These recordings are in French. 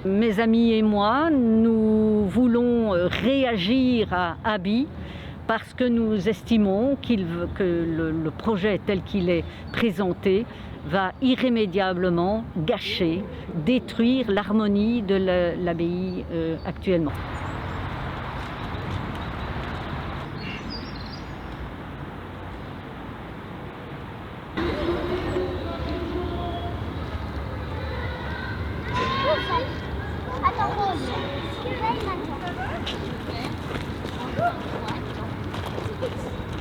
Mes amis et moi, nous voulons réagir à Abi parce que nous estimons que le projet tel qu'il est présenté va irrémédiablement gâcher, détruire l'harmonie de l'abbaye actuellement.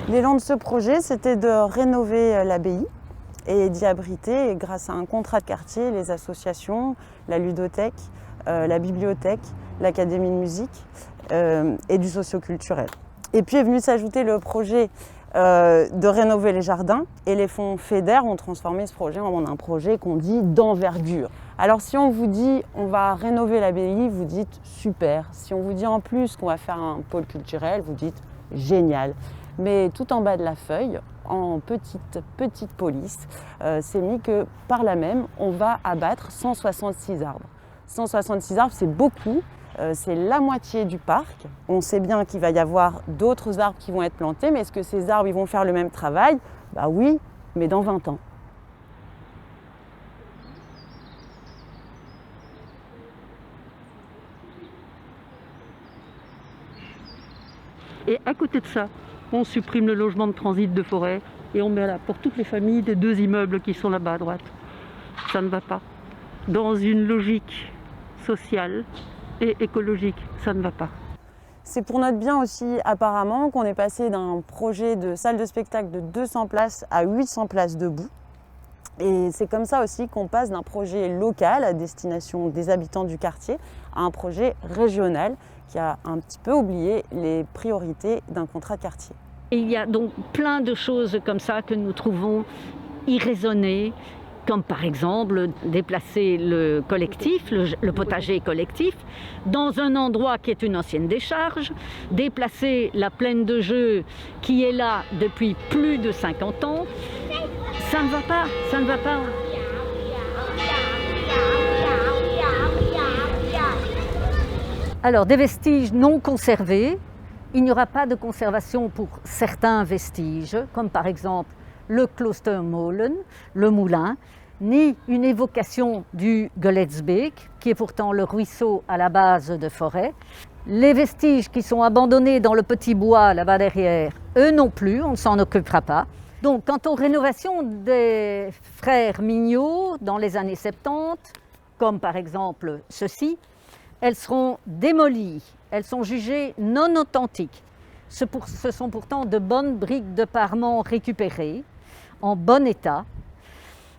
L'élan de ce projet, c'était de rénover l'abbaye et d'y abriter, grâce à un contrat de quartier, les associations, la ludothèque, la bibliothèque, l'académie de musique et du socioculturel. Et puis est venu s'ajouter le projet de rénover les jardins, et les fonds FEDER ont transformé ce projet en un projet qu'on dit d'envergure. Alors si on vous dit on va rénover l'abbaye, vous dites super. Si on vous dit en plus qu'on va faire un pôle culturel, vous dites génial. Mais tout en bas de la feuille, en petite police, c'est mis que par là même, on va abattre 166 arbres. 166 arbres, c'est beaucoup, c'est la moitié du parc. On sait bien qu'il va y avoir d'autres arbres qui vont être plantés, mais est-ce que ces arbres ils vont faire le même travail? Bah oui, mais dans 20 ans. Et à côté de ça, on supprime le logement de transit de Forêt et on met là pour toutes les familles des 2 immeubles qui sont là-bas à droite. Ça ne va pas. Dans une logique sociale et écologique, ça ne va pas. C'est pour notre bien aussi apparemment qu'on est passé d'un projet de salle de spectacle de 200 places à 800 places debout. Et c'est comme ça aussi qu'on passe d'un projet local à destination des habitants du quartier à un projet régional qui a un petit peu oublié les priorités d'un contrat de quartier. Et il y a donc plein de choses comme ça que nous trouvons irraisonnées, comme par exemple déplacer le collectif, le potager collectif, dans un endroit qui est une ancienne décharge, déplacer la plaine de jeux qui est là depuis plus de 50 ans. Ça ne va pas, ça ne va pas. Alors, des vestiges non conservés, il n'y aura pas de conservation pour certains vestiges, comme par exemple le Klostermolen, le moulin, ni une évocation du Geletsbeek, qui est pourtant le ruisseau à la base de Forêt. Les vestiges qui sont abandonnés dans le petit bois là-bas derrière, eux non plus, on ne s'en occupera pas. Donc, quant aux rénovations des frères Mignot dans les années 70, comme par exemple ceci, elles seront démolies, elles sont jugées non authentiques. Ce sont pourtant de bonnes briques de parement récupérées, en bon état.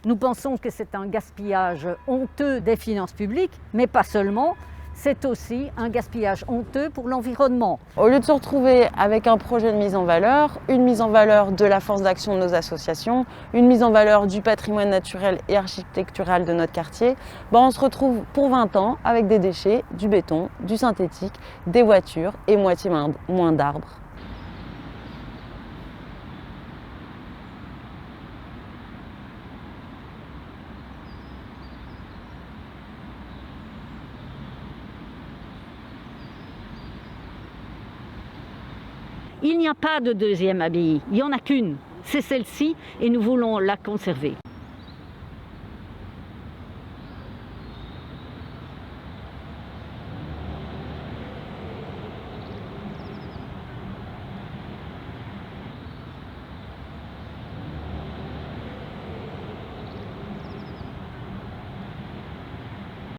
Nous pensons que c'est un gaspillage honteux des finances publiques, mais pas seulement, c'est aussi un gaspillage honteux pour l'environnement. Au lieu de se retrouver avec un projet de mise en valeur, une mise en valeur de la force d'action de nos associations, une mise en valeur du patrimoine naturel et architectural de notre quartier, on se retrouve pour 20 ans avec des déchets, du béton, du synthétique, des voitures et moitié moins d'arbres. Il n'y a pas de deuxième abbaye, il n'y en a qu'une, c'est celle-ci et nous voulons la conserver.